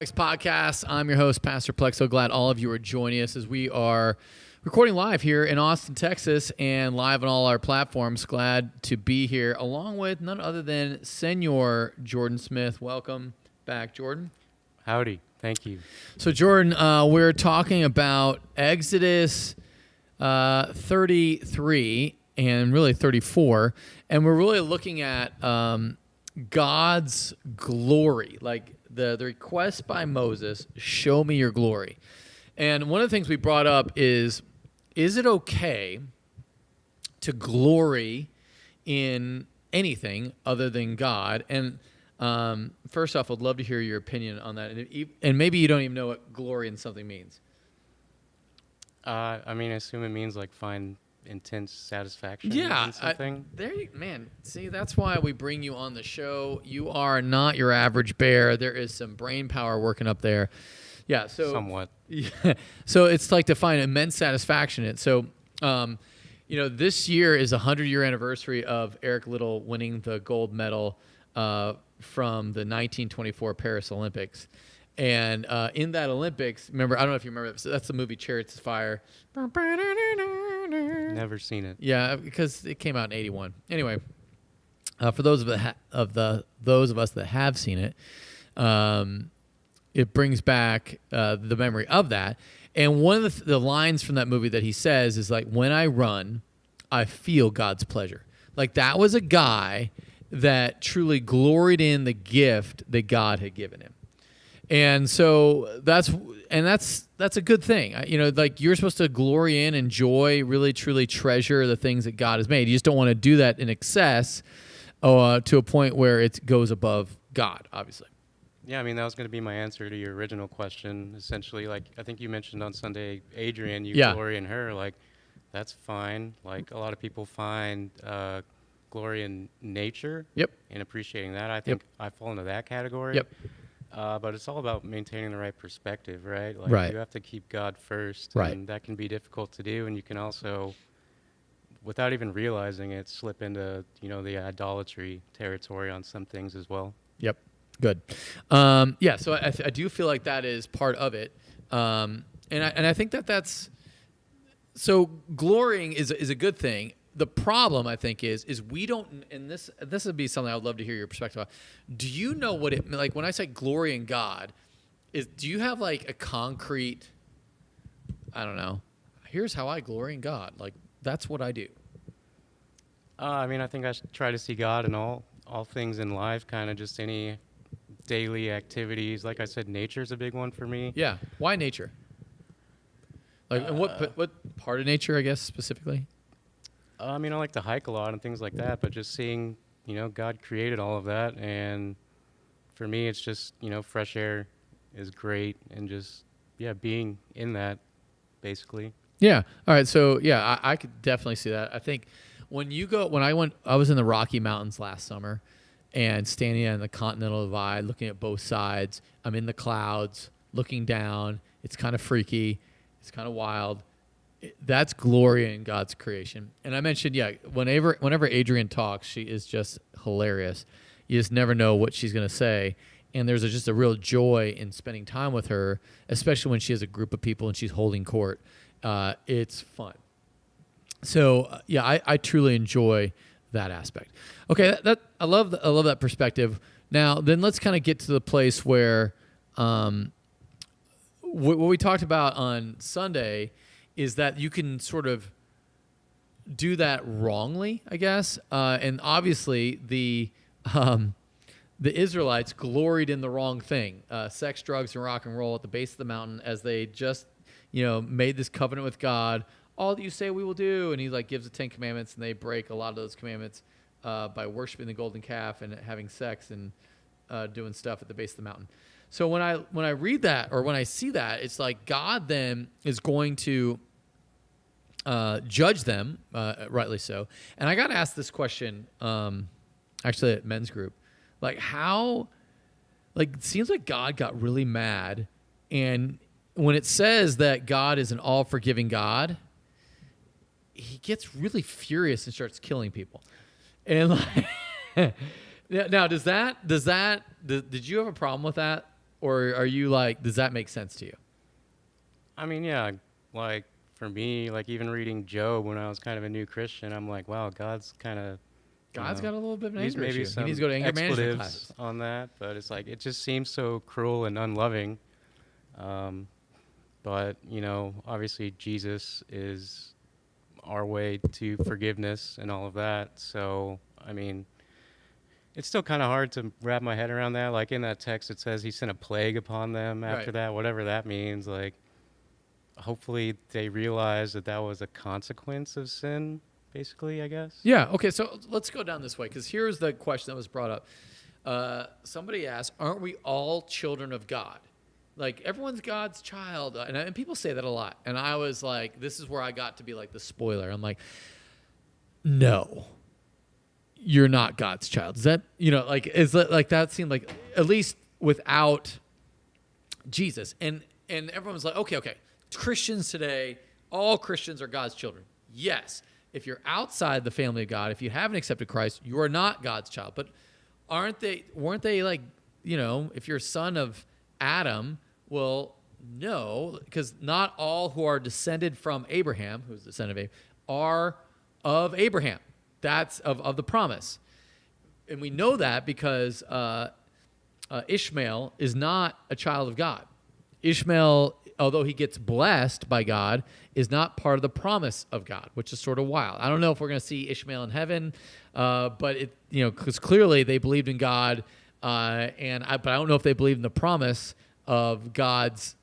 Next podcast. I'm your host, Pastor Plek. So glad all of you are joining us as we are recording live here in Austin, Texas, and live on all our platforms. Glad to be here, along with none other than Senor Jordan Smith. Welcome back, Jordan. Howdy. Thank you. So, Jordan, we're talking about Exodus 33 and really 34, and we're really looking at God's glory, like the request by Moses, show me your glory. And one of the things we brought up is it okay to glory in anything other than God? And first off, I'd love to hear your opinion on that. And maybe you don't even know what glory in something means. I assume it means like find intense satisfaction Yeah, in something. See, that's why we bring you on the show. You are not your average bear. There is some brain power working up there. Yeah, so Somewhat. Yeah, so it's like to find immense satisfaction in it. So, this year is a 100-year anniversary of Eric Liddell winning the gold medal from the 1924 Paris Olympics. And in that Olympics, remember, I don't know if you remember, that's the movie Chariots of Fire. Never seen it. Yeah, because it came out in 81. Anyway, for those of us that have seen it, it brings back the memory of that. And one of the lines from that movie that he says is like, when I run, I feel God's pleasure. Like that was a guy that truly gloried in the gift that God had given him. And so that's a good thing. Like you're supposed to glory in, enjoy, really truly treasure the things that God has made. You just don't want to do that in excess to a point where it goes above God, obviously. Yeah, that was going to be my answer to your original question. Essentially, like I think you mentioned on Sunday, Adrian, you glory in her. Like that's fine. Like a lot of people find glory in nature. Yep. And appreciating that. I think I fall into that category. Yep. But it's all about maintaining the right perspective, right? Like right. You have to keep God first, right. And that can be difficult to do. And you can also, without even realizing it, slip into the idolatry territory on some things as well. Yep, good. So I do feel like that is part of it, and I think that's so glorying is a good thing. The problem, I think, is we don't, and this would be something I would love to hear your perspective on. Do you know what it, like when I say glory in God, do you have like a concrete, I don't know, here's how I glory in God. Like that's what I do. I think I try to see God in all things in life, kind of just any daily activities. Like I said, nature's a big one for me. Yeah. Why nature? Like, and what part of nature, I guess, specifically? I like to hike a lot and things like that, but just seeing, God created all of that. And for me, it's just, fresh air is great. And just, being in that, basically. Yeah. All right. So, I could definitely see that. I think I was in the Rocky Mountains last summer and standing in the Continental Divide, looking at both sides. I'm in the clouds, looking down. It's kind of freaky. It's kind of wild. That's glory in God's creation. And I mentioned, whenever Adrian talks, she is just hilarious. You just never know what she's going to say. And there's just a real joy in spending time with her, especially when she has a group of people and she's holding court. It's fun. So, I truly enjoy that aspect. Okay, I love that perspective. Now, then let's kind of get to the place where what we talked about on Sunday is that you can sort of do that wrongly, I guess. And obviously, the Israelites gloried in the wrong thing, sex, drugs, and rock and roll at the base of the mountain as they just, made this covenant with God. All that you say we will do. And he gives the 10 commandments, and they break a lot of those commandments by worshiping the golden calf and having sex and doing stuff at the base of the mountain. So when I read that, or when I see that, it's like God then is going to judge them, rightly so. And I got asked this question, actually at men's group, it seems like God got really mad, and when it says that God is an all-forgiving God, he gets really furious and starts killing people. And now, did you have a problem with that? or are you like, does that make sense to you? I mean, yeah, like for me, like even reading Job when I was kind of a new Christian, I'm like, wow, God's kind of, God's got a little bit of an use anger maybe issue. He needs some to go to anger management expletives classes. on that, but it's like it just seems so cruel and unloving. Um, but obviously Jesus is our way to forgiveness and all of that. So I mean, it's still kind of hard to wrap my head around that. Like in that text, it says he sent a plague upon them after Right. that, whatever that means. Like, hopefully they realize that that was a consequence of sin, basically, I guess. Yeah. Okay. So let's go down this way because here's the question that was brought up. Somebody asked, "Aren't we all children of God? Like everyone's God's child?" And people say that a lot. And I was like, this is where I got to be like the spoiler. I'm like, no, you're not God's child. Is that like is that like that seemed like at least without Jesus and everyone's like, okay, Christians today, all Christians are God's children. Yes. If you're outside the family of God, if you haven't accepted Christ, you are not God's child. But weren't they like, if you're a son of Adam, well, no, because not all who are descended from Abraham, who's the son of Abraham, are of Abraham. That's of the promise. And we know that because Ishmael is not a child of God. Ishmael, although he gets blessed by God, is not part of the promise of God, which is sort of wild. I don't know if we're going to see Ishmael in heaven, but because clearly they believed in God, but I don't know if they believed in the promise of God's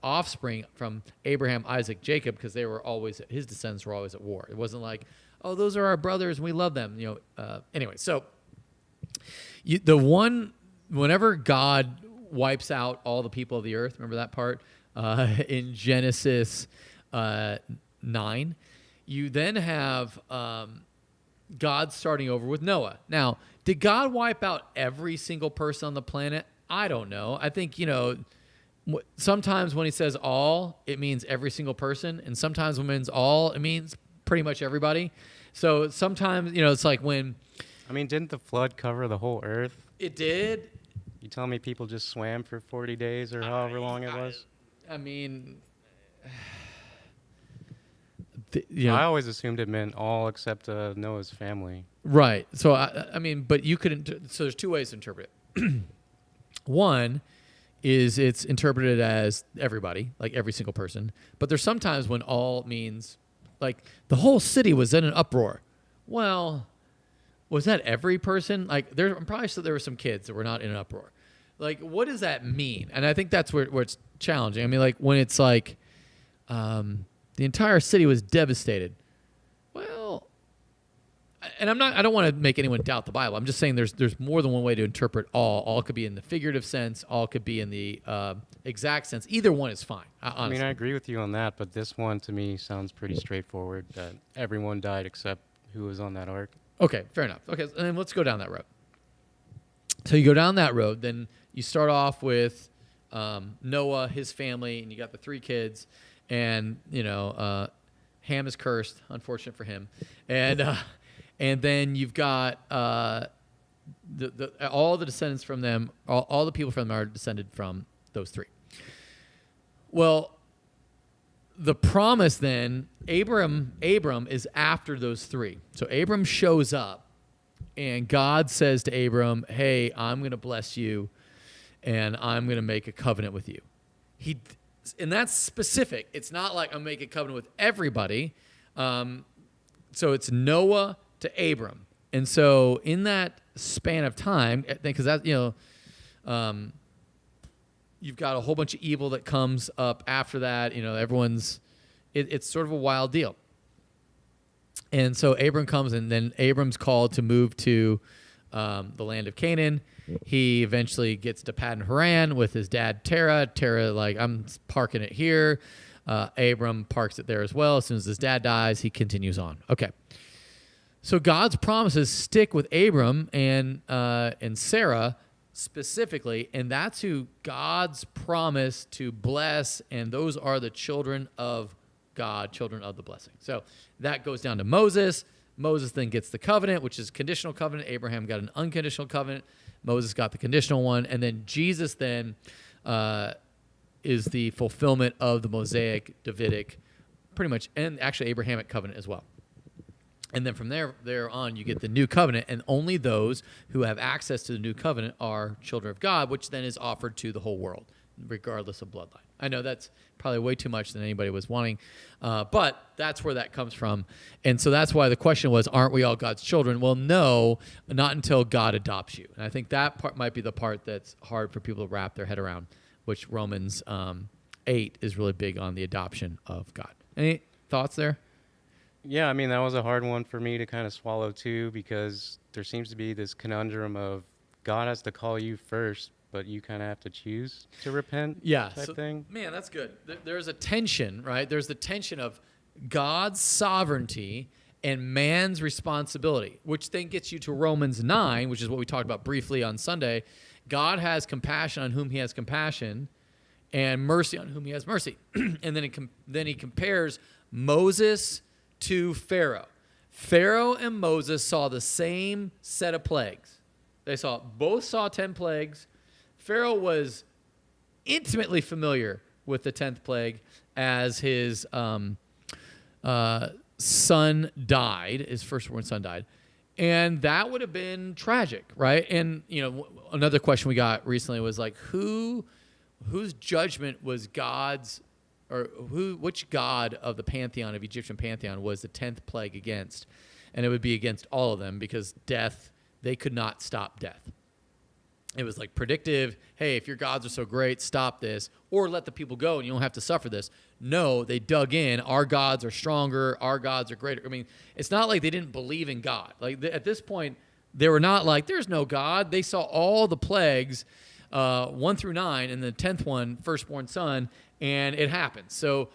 offspring from Abraham, Isaac, Jacob, because his descendants were always at war. It wasn't like, oh, those are our brothers and we love them. Anyway, so whenever God wipes out all the people of the earth, remember that part in Genesis 9, you then have God starting over with Noah. Now, did God wipe out every single person on the planet? I don't know. I think, sometimes when he says all, it means every single person. And sometimes when it means all, it means pretty much everybody. So sometimes, it's like when... I mean, didn't the flood cover the whole earth? It did. You telling me people just swam for 40 days or however long it was? I mean... I always assumed it meant all except Noah's family. Right. So, I mean, but you could... So there's two ways to interpret it. One is it's interpreted as everybody, like every single person. But there's sometimes when all means, like, the whole city was in an uproar. Well, was that every person? Like, I'm probably sure there were some kids that were not in an uproar. Like, what does that mean? And I think that's where it's challenging. I mean, like, when it's like the entire city was devastated. Well, and I don't want to make anyone doubt the Bible. I'm just saying there's more than one way to interpret all. All could be in the figurative sense. All could be in the exact sense. Either one is fine, honestly. I mean, I agree with you on that, but this one to me sounds pretty straightforward, that everyone died except who was on that ark. Okay, fair enough. Okay, and then let's go down that road. So you go down that road, then you start off with Noah, his family, and you got the 3 kids, and Ham is cursed, unfortunate for him, and then you've got all the descendants from them, all the people from them are descended from those 3. Well, the promise then, Abram is after those 3. So Abram shows up, and God says to Abram, hey, I'm going to bless you, and I'm going to make a covenant with you. And that's specific. It's not like I'm making a covenant with everybody. So it's Noah to Abram. And so in that span of time, because that, you've got a whole bunch of evil that comes up after that. It's sort of a wild deal. And so Abram comes, and then Abram's called to move to the land of Canaan. He eventually gets to Paddan Haran with his dad, Terah. Terah, like, I'm parking it here. Abram parks it there as well. As soon as his dad dies, he continues on. Okay. So God's promises stick with Abram and Sarah specifically, and that's who God's promise to bless, and those are the children of God, children of the blessing. So that goes down to Moses, Moses then gets the covenant, which is conditional covenant. Abraham got an unconditional covenant. Moses got the conditional one. And then Jesus then is the fulfillment of the Mosaic, Davidic, pretty much, and actually Abrahamic covenant as well. And then from there on, you get the new covenant, and only those who have access to the new covenant are children of God, which then is offered to the whole world, regardless of bloodline. I know that's probably way too much than anybody was wanting, but that's where that comes from. And so that's why the question was, aren't we all God's children? Well, no, not until God adopts you. And I think that part might be the part that's hard for people to wrap their head around, which Romans 8 is really big on the adoption of God. Any thoughts there? Yeah, I mean, that was a hard one for me to kind of swallow too, because there seems to be this conundrum of God has to call you first, but you kind of have to choose to repent type thing. Man, that's good. There's a tension, right? There's the tension of God's sovereignty and man's responsibility, which then gets you to Romans 9, which is what we talked about briefly on Sunday. God has compassion on whom he has compassion and mercy on whom he has mercy. And then he compares Moses to Pharaoh. Pharaoh and Moses saw the same set of plagues. Both saw 10 plagues. Pharaoh was intimately familiar with the 10th plague as his son died, his firstborn son died. And that would have been tragic, right? And, another question we got recently was like, whose judgment was God's, or which god of the pantheon, of Egyptian pantheon, was the 10th plague against? And it would be against all of them, because death, they could not stop death. It was like predictive, hey, if your gods are so great, stop this, or let the people go and you don't have to suffer this. No, they dug in. Our gods are stronger. Our gods are greater. I mean, it's not like they didn't believe in God. Like at this point, they were not like, there's no God. They saw all the plagues, 1 through 9, and the 10th one, firstborn son, and it happened. So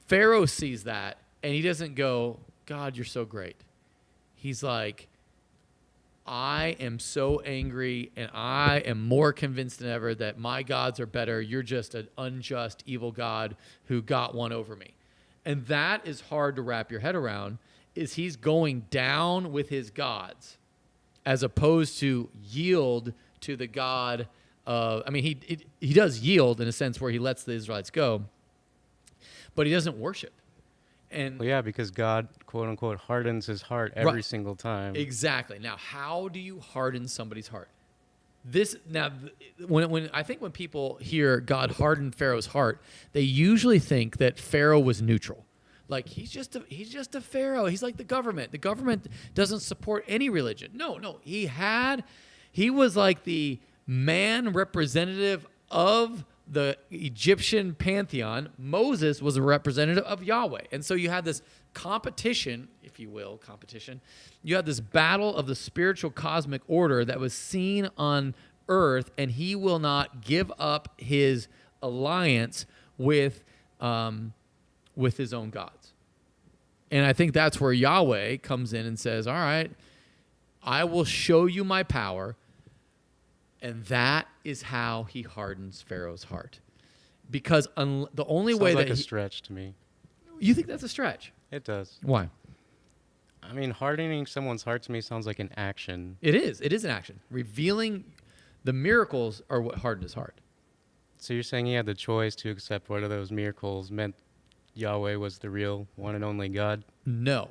Pharaoh sees that, and he doesn't go, God, you're so great. He's like, I am so angry, and I am more convinced than ever that my gods are better. You're just an unjust, evil God who got one over me. And that is hard to wrap your head around, is he's going down with his gods as opposed to yield to the God of, he does yield in a sense where he lets the Israelites go, but he doesn't worship. And well, yeah, because God, quote unquote, hardens his heart every single time. Exactly. Now, how do you harden somebody's heart? When I think when people hear God hardened Pharaoh's heart, they usually think that Pharaoh was neutral. Like he's just a Pharaoh. He's like the government. The government doesn't support any religion. No. He was like the man representative of the Egyptian pantheon. Moses was a representative of Yahweh. And so you had this competition, if you will, You had this battle of the spiritual cosmic order that was seen on earth, and he will not give up his alliance with his own gods. And I think that's where Yahweh comes in and says, all right, I will show you my power. And that is how he hardens Pharaoh's heart. Because the only way that Sounds like a stretch to me. You think that's a stretch? It does. Why? I mean, hardening someone's heart to me sounds like an action. It is. It is an action. Revealing the miracles are what hardened his heart. So you're saying he had the choice to accept one of those miracles meant Yahweh was the real one and only God? No.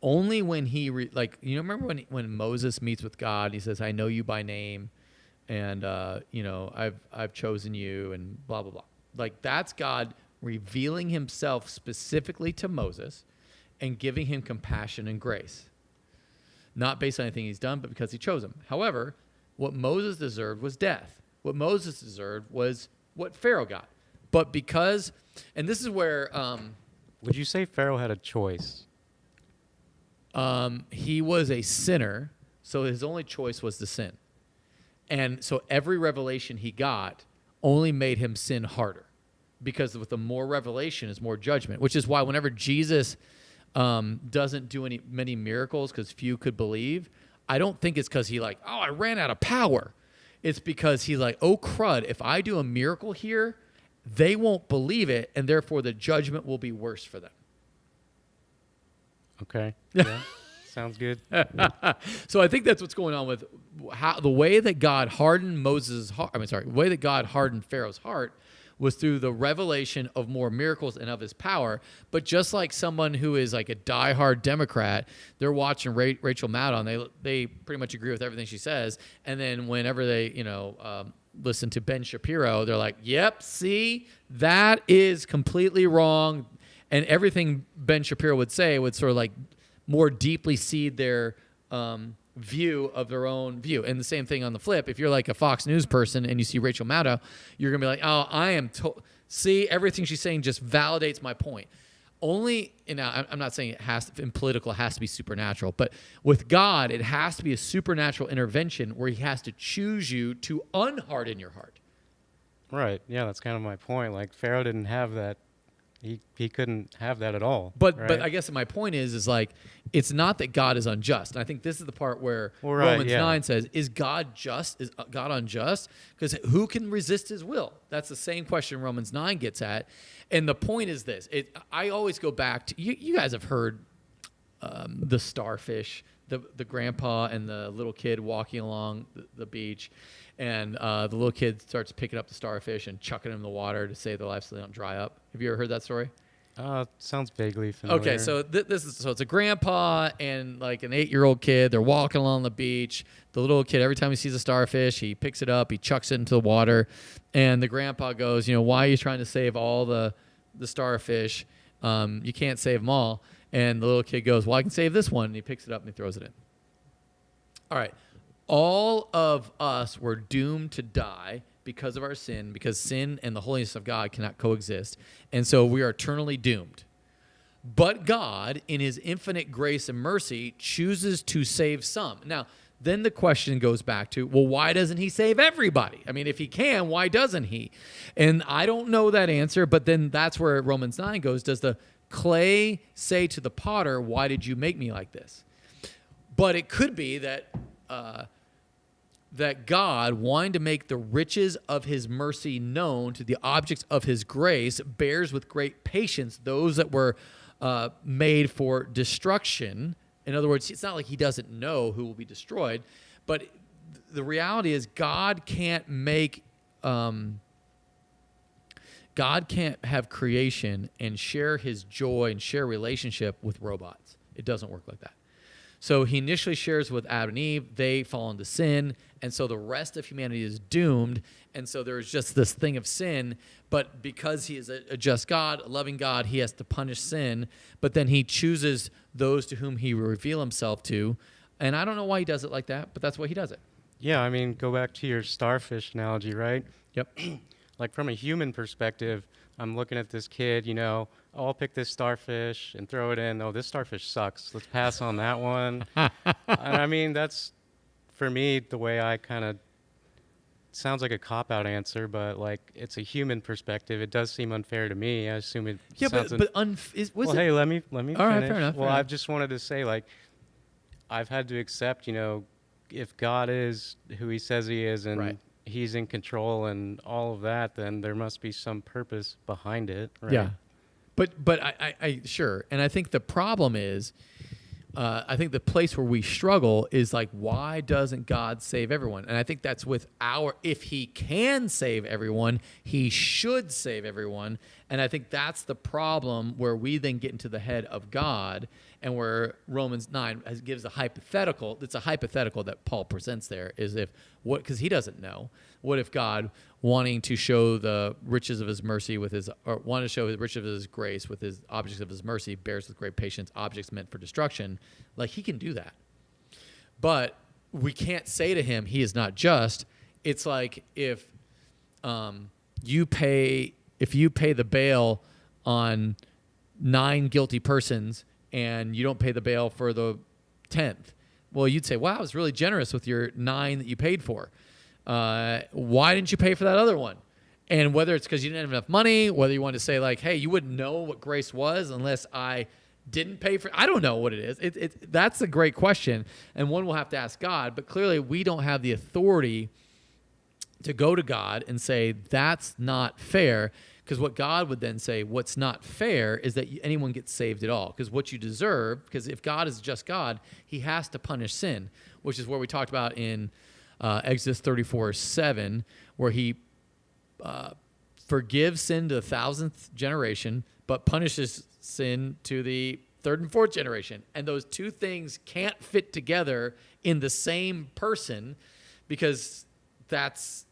Only when he, remember when Moses meets with God, he says, I know you by name, and, I've chosen you, and blah, blah, blah. Like, that's God revealing himself specifically to Moses and giving him compassion and grace. Not based on anything he's done, but because he chose him. However, what Moses deserved was death. What Moses deserved was what Pharaoh got. But because, and this is where... would you say Pharaoh had a choice? He was a sinner, so his only choice was to sin. And so every revelation he got only made him sin harder. Because with the more revelation is more judgment, which is why whenever Jesus doesn't do many miracles because few could believe, I don't think it's because he I ran out of power. It's because he's like, oh, crud, if I do a miracle here, they won't believe it, and therefore the judgment will be worse for them. Okay. Yeah. Sounds good. So I think that's what's going on with how the way that God hardened Moses' heart. The way that God hardened Pharaoh's heart was through the revelation of more miracles and of his power. But just like someone who is like a diehard Democrat, they're watching Rachel Maddow, and they pretty much agree with everything she says. And then whenever they, listen to Ben Shapiro, they're like, yep, see, that is completely wrong. And everything Ben Shapiro would say would sort of like more deeply seed their view of their own view. And the same thing on the flip. If you're like a Fox News person and you see Rachel Maddow, you're going to be like, oh, see, everything she's saying just validates my point. Only, I'm not saying in political, it has to be supernatural, but with God, it has to be a supernatural intervention where he has to choose you to unharden your heart. Right. Yeah, that's kind of my point. Like Pharaoh didn't have that. He couldn't have that at all. But right? but I guess my point is like, it's not that God is unjust. And I think this is the part where Right, Romans yeah. 9 says, is God just? Is God unjust? Because who can resist his will? That's the same question Romans 9 gets at. And the point is this. I always go back to, you guys have heard the starfish, the grandpa and the little kid walking along the beach. And the little kid starts picking up the starfish and chucking them in the water to save their life so they don't dry up. Have you ever heard that story? Sounds vaguely familiar. Okay, so it's a grandpa and like an 8-year-old kid. They're walking along the beach. The little kid, every time he sees a starfish, he picks it up, he chucks it into the water, and the grandpa goes, why are you trying to save all the starfish? You can't save them all. And the little kid goes, well, I can save this one, and he picks it up and he throws it in. All right. All of us were doomed to die because of our sin, because sin and the holiness of God cannot coexist. And so we are eternally doomed. But God, in his infinite grace and mercy, chooses to save some. Now, then the question goes back to, well, why doesn't he save everybody? I mean, if he can, why doesn't he? And I don't know that answer, but then that's where Romans 9 goes. Does the clay say to the potter, why did you make me like this? But it could be that God, wanting to make the riches of his mercy known to the objects of his grace, bears with great patience those that were made for destruction. In other words, it's not like he doesn't know who will be destroyed, but the reality is God can't have creation and share his joy and share relationship with robots. It doesn't work like that. So he initially shares with Adam and Eve. They fall into sin, and so the rest of humanity is doomed. And so there's just this thing of sin, but because he is a just God, a loving God, he has to punish sin, but then he chooses those to whom he will reveal himself to. And I don't know why he does it like that, but that's why he does it. Yeah, I mean, go back to your starfish analogy, right? Yep. Like from a human perspective, I'm looking at this kid, oh, I'll pick this starfish and throw it in. Oh, this starfish sucks. Let's pass on that one. And I mean, that's, for me, the way I kind of, sounds like a cop-out answer, but like it's a human perspective. It does seem unfair to me. I assume it sounds... Hey, let me finish. All right, fair enough. Well, I just wanted to say, like, I've had to accept, if God is who he says he is and right. he's in control and all of that, then there must be some purpose behind it, right? Yeah. But I sure. And I think the problem is, I think the place where we struggle is like, why doesn't God save everyone? And I think that's if he can save everyone, he should save everyone. And I think that's the problem where we then get into the head of God, and where Romans 9 gives a hypothetical. It's a hypothetical that Paul presents there, because he doesn't know. What if God, wanting to show the riches of his mercy or wanting to show the riches of his grace with his objects of his mercy, bears with great patience objects meant for destruction? Like, he can do that. But we can't say to him, he is not just. It's like if you pay the bail on 9 guilty persons and you don't pay the bail for the 10th. Well, you'd say, wow, I was really generous with your 9 that you paid for. Why didn't you pay for that other one? And whether it's because you didn't have enough money, whether you want to say like, hey, you wouldn't know what grace was unless I didn't pay for it. I don't know what it is. That's a great question, and one we'll have to ask God. But clearly we don't have the authority to go to God and say, that's not fair. Because what God would then say, what's not fair is that anyone gets saved at all. Because what you deserve, because if God is just God, he has to punish sin, which is what we talked about in Exodus 34:7, where he forgives sin to the 1,000th generation, but punishes sin to the 3rd and 4th generation. And those two things can't fit together in the same person, because that's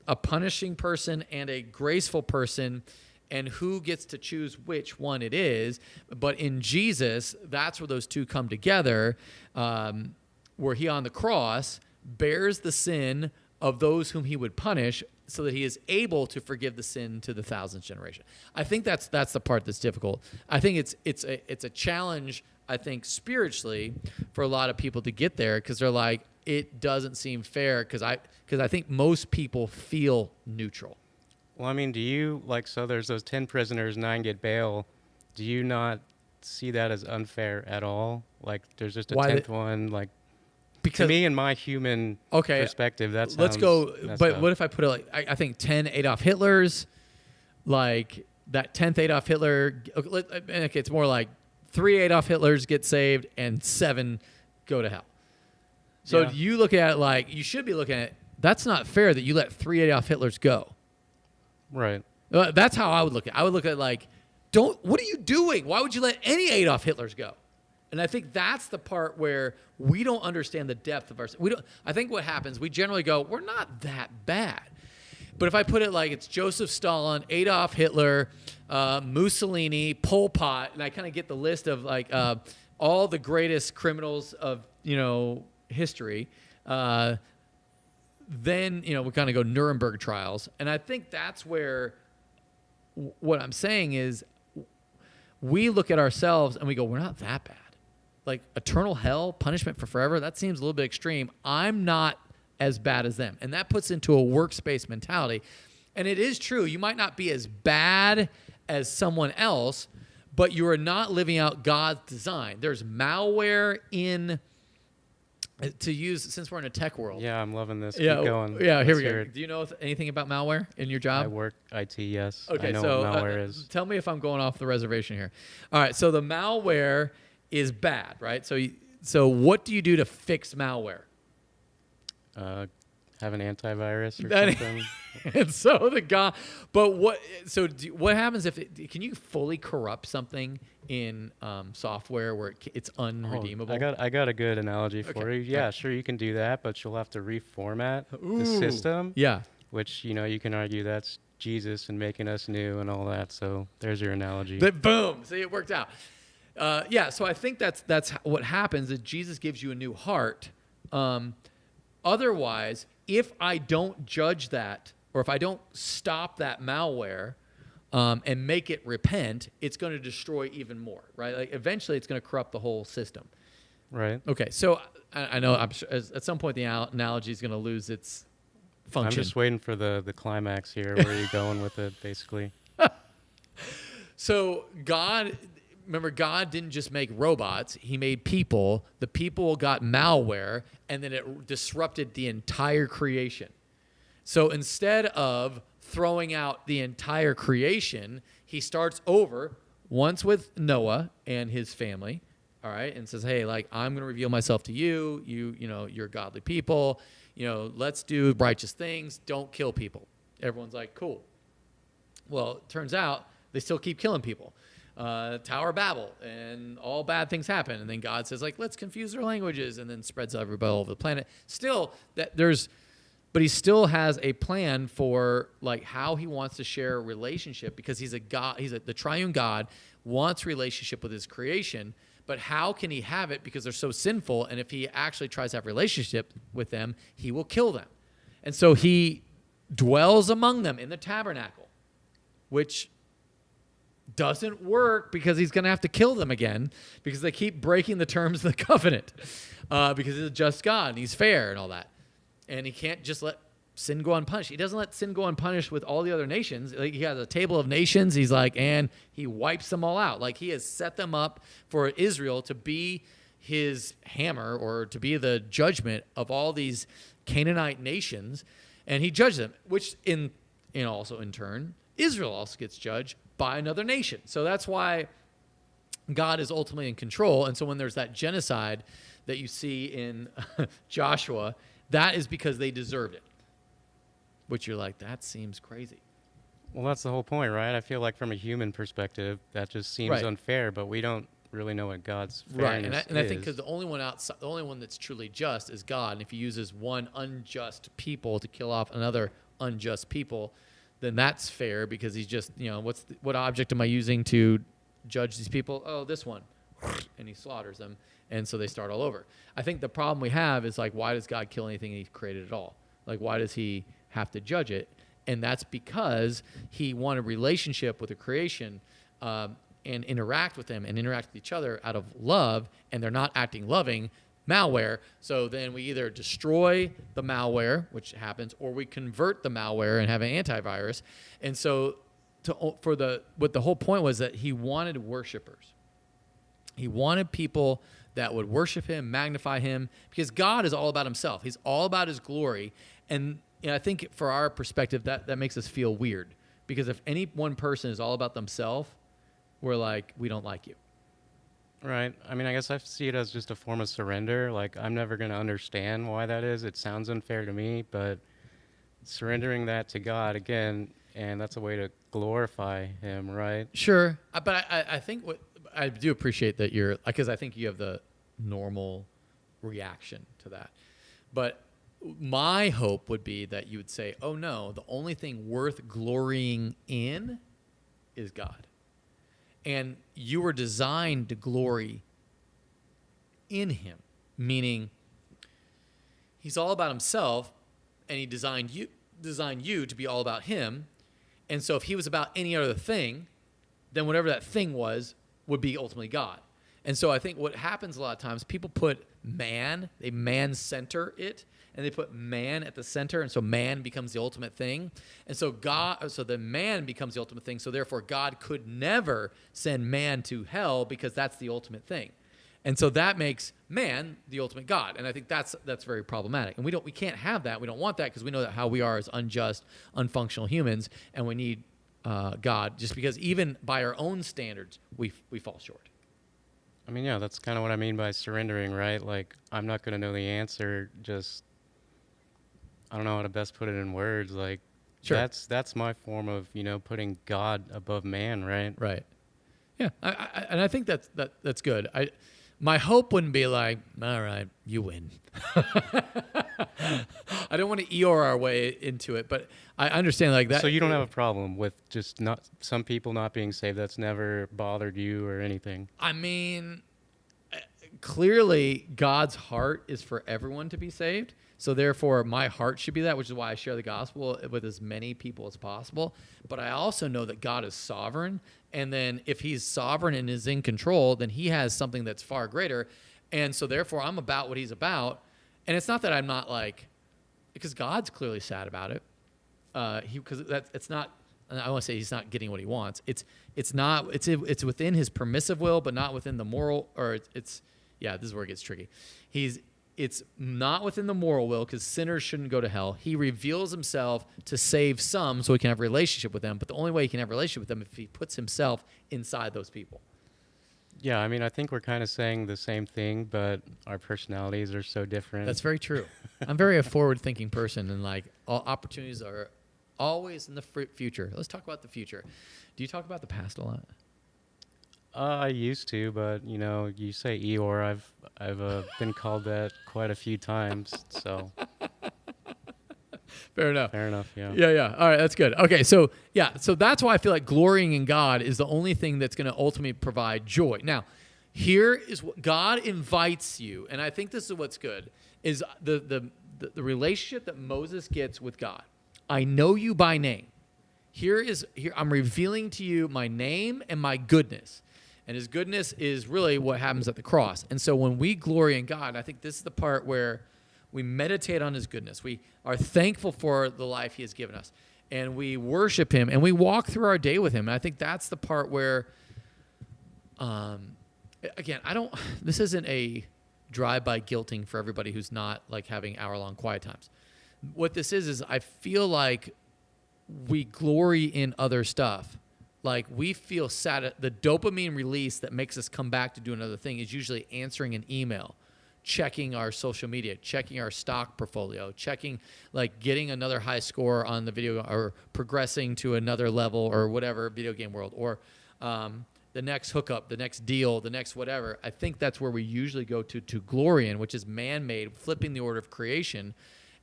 a punishing person and a graceful person, and who gets to choose which one it is. But in Jesus, that's where those two come together, where he on the cross bears the sin of those whom he would punish, so that he is able to forgive the sin to the 1,000th generation. I think that's the part that's difficult. I think it's a challenge, I think, spiritually for a lot of people to get there, because they're like, it doesn't seem fair, because I think most people feel neutral. Well, I mean, do you, like, so there's those 10 prisoners, 9 get bail. Do you not see that as unfair at all? Like, there's just a 10th one, like, because to me, in my human perspective, that's let's go. But up. What if I put it like, I think 10 Adolf Hitlers, like that 10th Adolf Hitler. Okay, it's more like 3 Adolf Hitlers get saved and 7 go to hell. So you look at it like, you should be looking at it, that's not fair that you let 3 Adolf Hitlers go. Right. That's how I would look at it. I would look at it like, what are you doing? Why would you let any Adolf Hitlers go? And I think that's the part where we don't understand the depth of our. I think what happens, we generally go, we're not that bad. But if I put it like it's Joseph Stalin, Adolf Hitler, Mussolini, Pol Pot, and I kind of get the list of like all the greatest criminals of history, then we kind of go Nuremberg trials, and I think that's where what I'm saying is we look at ourselves and we go, we're not that bad. Like eternal hell, punishment for forever, that seems a little bit extreme. I'm not as bad as them. And that puts into a workspace mentality. And it is true, you might not be as bad as someone else, but you are not living out God's design. There's malware in, to use, since we're in a tech world. Yeah, I'm loving this. Yeah, keep going. Yeah, here we go. Do you know anything about malware in your job? I work IT, yes. Okay, I know so what malware is. Tell me if I'm going off the reservation here. All right, so the malware is bad, right? So what do you do to fix malware? Have an antivirus or something. And so what happens if can you fully corrupt something in software where it's unredeemable? I got a good analogy for you. Yeah, sure, you can do that, but you'll have to reformat the system. Yeah. Which, you can argue that's Jesus and making us new and all that. So there's your analogy. But boom, see, it worked out. So I think that's what happens is Jesus gives you a new heart. Otherwise, if I don't judge that, or if I don't stop that malware and make it repent, it's going to destroy even more, right? Like eventually, it's going to corrupt the whole system. Right. Okay, so I know I'm sure at some point the analogy is going to lose its function. I'm just waiting for the climax here. Where are you going with it, basically? So remember, God didn't just make robots. He made people. The people got malware, and then it disrupted the entire creation. So instead of throwing out the entire creation, he starts over once with Noah and his family, all right, and says, hey, like, I'm going to reveal myself to you. You're godly people. Let's do righteous things. Don't kill people. Everyone's like, cool. Well, it turns out they still keep killing people. Tower of Babel, and all bad things happen. And then God says, like, let's confuse their languages, and then spreads everybody all over the planet. Still, but he still has a plan for like how he wants to share a relationship, because he's a God. The triune God wants relationship with his creation. But how can he have it? Because they're so sinful, and if he actually tries to have relationship with them, he will kill them. And so he dwells among them in the tabernacle, which doesn't work because he's going to have to kill them again because they keep breaking the terms of the covenant because he's a just God and he's fair and all that. And he can't just let sin go unpunished. He doesn't let sin go unpunished with all the other nations. Like, he has a table of nations. He's like, and he wipes them all out. Like, he has set them up for Israel to be his hammer, or to be the judgment of all these Canaanite nations. And he judges them, which also in turn Israel also gets judged by another nation. So that's why God is ultimately in control. And so when there's that genocide that you see in Joshua, that is because they deserved it. Which you're like, that seems crazy. Well, that's the whole point, right? I feel like from a human perspective, that just seems Right. unfair, but we don't really know what God's Right, fairness and I is. think because the only one that's truly just is God, and if He uses one unjust people to kill off another unjust people, then that's fair because He's just what object am I using to judge these people? Oh, this one, and He slaughters them, and so they start all over. I think the problem we have is like, why does God kill anything He created at all? Like, why does He have to judge it? And that's because He wanted a relationship with the creation. And interact with them and interact with each other out of love, and they're not acting loving, malware. So then we either destroy the malware, which happens, or we convert the malware and have an antivirus. And so what the whole point was that He wanted worshipers. He wanted people that would worship Him, magnify Him, because God is all about Himself. He's all about His glory. And I think for our perspective, that makes us feel weird, because if any one person is all about themselves, we're like, we don't like you. Right. I mean, I guess I see it as just a form of surrender. Like, I'm never going to understand why that is. It sounds unfair to me, but surrendering that to God again, and that's a way to glorify Him, right? Sure. But I think I do appreciate that because I think you have the normal reaction to that. But my hope would be that you would say, oh no, the only thing worth glorying in is God. And you were designed to glory in Him, meaning He's all about Himself, and He designed you to be all about Him. And so if He was about any other thing, then whatever that thing would be ultimately God. And so I think what happens a lot of times, people put they man-center it, and they put man at the center, and so man becomes the ultimate thing. And so the man becomes the ultimate thing, so therefore God could never send man to hell because that's the ultimate thing. And so that makes man the ultimate God. And I think that's very problematic. And we can't have that. We don't want that because we know that how we are as unjust, unfunctional humans, and we need God, just because even by our own standards, we fall short. I mean, yeah, that's kind of what I mean by surrendering, right? Like, I'm not going to know the answer, just, I don't know how to best put it in words. Like, Sure. that's my form of, putting God above man, right? Right. Yeah. And I think that's good. My hope wouldn't be like, all right, you win. I don't want to Eeyore our way into it, but I understand like that. So you don't have a problem with just not some people not being saved? That's never bothered you or anything? I mean, clearly God's heart is for everyone to be saved. So therefore, my heart should be that, which is why I share the gospel with as many people as possible. But I also know that God is sovereign. And then if He's sovereign and is in control, then He has something that's far greater. And so therefore, I'm about what He's about. And it's not that I'm not because God's clearly sad about it. Because it's not. I want to say He's not getting what He wants. It's within His permissive will, but not within the moral. Or this is where it gets tricky. It's not within the moral will because sinners shouldn't go to hell. He reveals Himself to save some so He can have a relationship with them. But the only way He can have a relationship with them is if He puts Himself inside those people. Yeah, I mean, I think we're kind of saying the same thing, but our personalities are so different. That's very true. I'm very a forward-thinking person, and all opportunities are always in the future. Let's talk about the future. Do you talk about the past a lot? I used to, but you say Eeyore. I've been called that quite a few times. So Fair enough. Yeah. Yeah. All right, that's good. Okay, so that's why I feel like glorying in God is the only thing that's going to ultimately provide joy. Now, here is what God invites you, and I think this is what's good, is the relationship that Moses gets with God. I know you by name. Here I'm revealing to you my name and my goodness. And His goodness is really what happens at the cross. And so when we glory in God, I think this is the part where we meditate on His goodness. We are thankful for the life He has given us. And we worship Him. And we walk through our day with Him. And I think that's the part where, again, this isn't a drive-by guilting for everybody who's not having hour-long quiet times. What this is I feel like we glory in other stuff. Like we feel the dopamine release that makes us come back to do another thing is usually answering an email, checking our social media, checking our stock portfolio, checking like getting another high score on the video or progressing to another level or whatever video game world or the next hookup, the next deal, the next whatever. I think that's where we usually go to glory in, which is man-made, flipping the order of creation.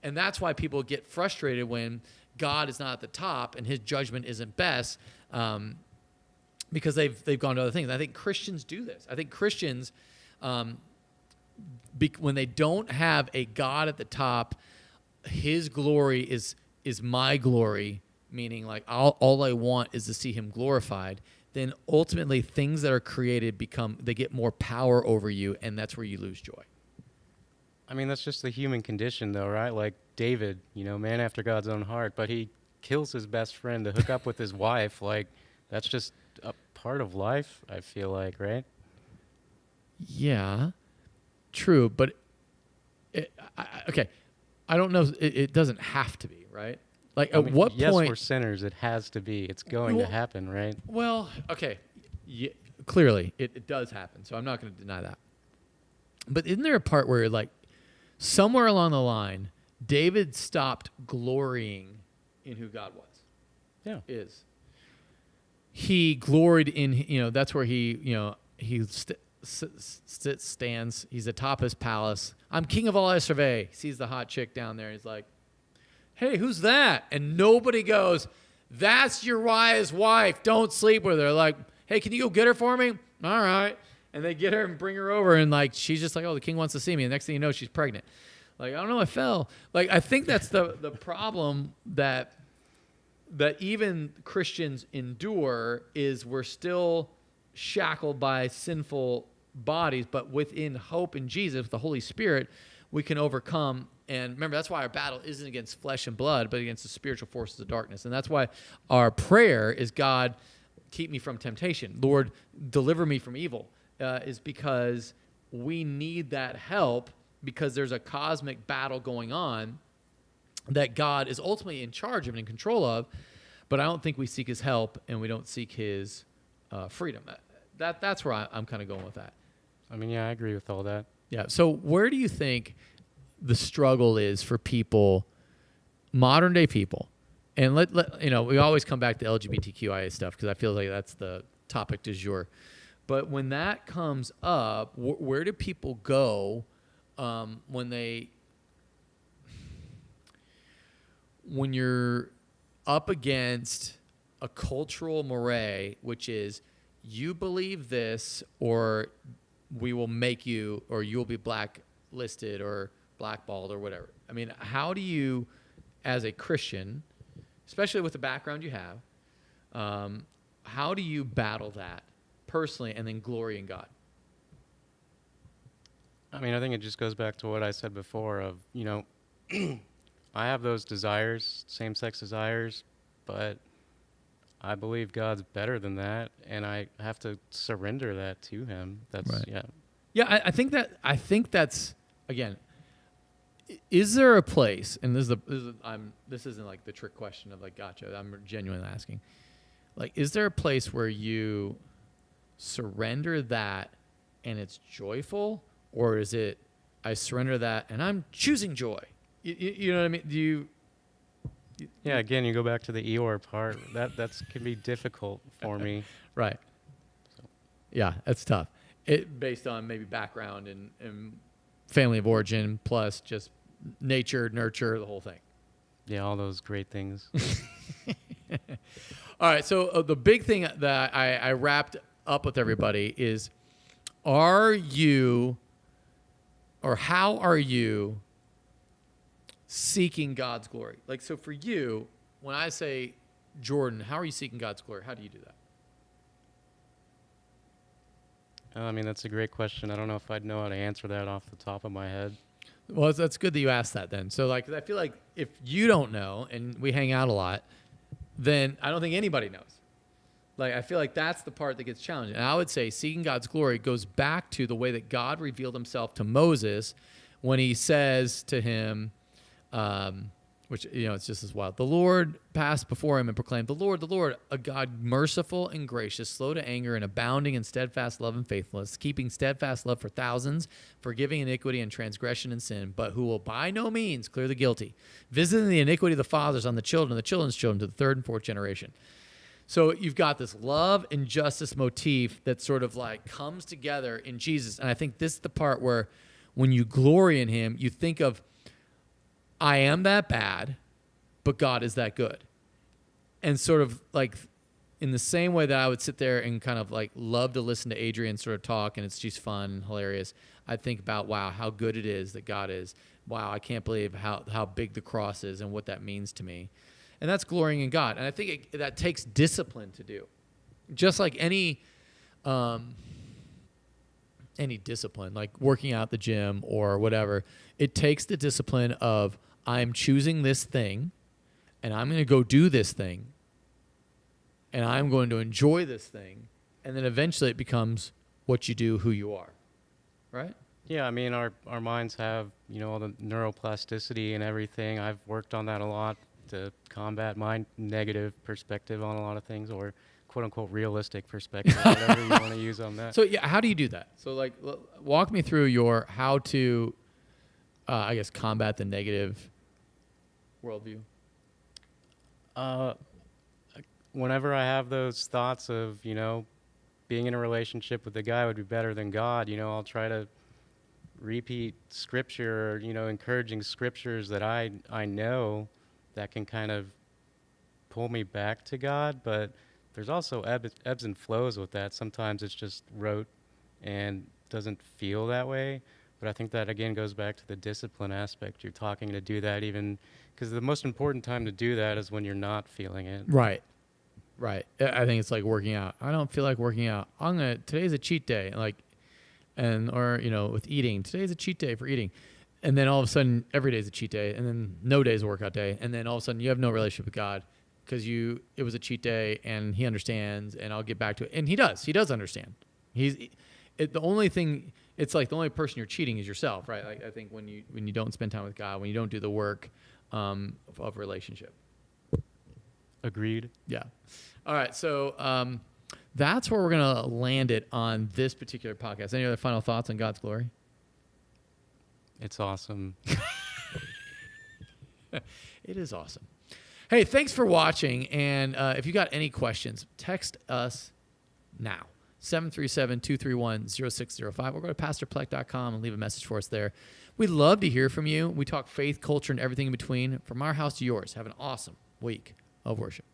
And that's why people get frustrated when God is not at the top and his judgment isn't best, because they've gone to other things. I think Christians do this. I think Christians, when they don't have a God at the top, his glory is my glory, meaning like all I want is to see him glorified. Then ultimately things that are created they get more power over you, and that's where you lose joy. I mean, that's just the human condition, though, right? Like David, man after God's own heart, but he kills his best friend to hook up with his wife. Like, that's just a part of life, I feel like, right? Yeah, true. But, okay, I don't know. It doesn't have to be, right? Like, at what yes, point? Yes, we're sinners. It has to be. It's going to happen, right? Well, okay. Yeah, clearly, it does happen, so I'm not going to deny that. But isn't there a part where, like, somewhere along the line, David stopped glorying in who God was? Yeah. He gloried in, that's where he stands. He's atop his palace. I'm king of all I survey. He sees the hot chick down there. He's like, hey, who's that? And nobody goes, that's Uriah's wife. Don't sleep with her. Like, hey, can you go get her for me? All right. And they get her and bring her over, and like she's just like, oh, the king wants to see me. And next thing you know, she's pregnant. Like, I don't know, I fell. Like, I think that's the problem that even Christians endure is we're still shackled by sinful bodies, but within hope in Jesus, the Holy Spirit, we can overcome. And remember, that's why our battle isn't against flesh and blood, but against the spiritual forces of darkness. And that's why our prayer is, God, keep me from temptation. Lord, deliver me from evil. Is because we need that help, because there's a cosmic battle going on that God is ultimately in charge of and in control of, but I don't think we seek his help and we don't seek his freedom. That's where I'm kind of going with that. I mean, yeah, I agree with all that. Yeah. So where do you think the struggle is for people, modern day people? And we always come back to LGBTQIA stuff because I feel like that's the topic du jour. But when that comes up, where do people go when you're up against a cultural moray, which is you believe this or we will make you, or you'll be blacklisted or blackballed or whatever? I mean, how do you, as a Christian, especially with the background you have, how do you battle that personally and then glory in God? I mean, I think it just goes back to what I said before of, I have those desires, same-sex desires, but I believe God's better than that, and I have to surrender that to him. That's right. Yeah. Yeah, I think that's, again, is there a place, and this isn't like the trick question of like, gotcha, I'm genuinely asking, like, is there a place where you surrender that and it's joyful, or is it I surrender that and I'm choosing joy? You know what I mean? Yeah, again, you go back to the Eeyore part. That's can be difficult for me. Right. So. Yeah, that's tough. It based on maybe background and family of origin, plus just nature, nurture, the whole thing. Yeah, all those great things. All right, so the big thing that I wrapped up with everybody is, are you, or how are you seeking God's glory? Like, so for you, when I say, Jordan, how are you seeking God's glory? How do you do that? I mean, that's a great question. I don't know if I'd know how to answer that off the top of my head. Well, that's good that you asked that then. So, like, I feel like if you don't know, and we hang out a lot, then I don't think anybody knows. Like, I feel like that's the part that gets challenging. And I would say seeking God's glory goes back to the way that God revealed himself to Moses when he says to him, which, it's just as wild. The Lord passed before him and proclaimed, the Lord, a God merciful and gracious, slow to anger and abounding in steadfast love and faithfulness, keeping steadfast love for thousands, forgiving iniquity and transgression and sin, but who will by no means clear the guilty, visiting the iniquity of the fathers on the children and the children's children to the third and fourth generation. So you've got this love and justice motif that sort of like comes together in Jesus. And I think this is the part where when you glory in him, you think of, I am that bad, but God is that good. And sort of like in the same way that I would sit there and kind of like love to listen to Adrienne sort of talk, and it's just fun and hilarious, I think about, wow, how good it is that God is. Wow, I can't believe how big the cross is and what that means to me. And that's glorying in God. And I think that takes discipline to do. Just like any discipline, like working out at the gym or whatever, it takes the discipline of, I'm choosing this thing, and I'm going to go do this thing, and I'm going to enjoy this thing, and then eventually it becomes what you do, who you are, right? Yeah, I mean, our minds have, all the neuroplasticity and everything. I've worked on that a lot to combat my negative perspective on a lot of things, or quote-unquote realistic perspective, whatever you want to use on that. So, yeah, how do you do that? So, like, walk me through your how to, combat the negative worldview. Whenever I have those thoughts of, being in a relationship with a guy would be better than God, I'll try to repeat scripture, encouraging scriptures that I know that can kind of pull me back to God. But there's also ebbs and flows with that. Sometimes it's just rote and doesn't feel that way. But I think that, again, goes back to the discipline aspect. You're talking to do that even because the most important time to do that is when you're not feeling it. Right. I think it's like working out. I don't feel like working out. Today's a cheat day. With eating, today's a cheat day for eating. And then all of a sudden, every day is a cheat day. And then no day is a workout day. And then all of a sudden, you have no relationship with God because it was a cheat day and he understands and I'll get back to it. And he does understand. The only thing, it's like the only person you're cheating is yourself, right? Like I think when you don't spend time with God, when you don't do the work of relationship. Agreed. Yeah. All right. So that's where we're going to land it on this particular podcast. Any other final thoughts on God's glory? It's awesome. It is awesome. Hey, thanks for watching. And if you got any questions, text us now. 737-231-0605 or go to pastorplek.com and leave a message for us there. We'd love to hear from you. We talk faith, culture, and everything in between from our house to yours. Have an awesome week of worship.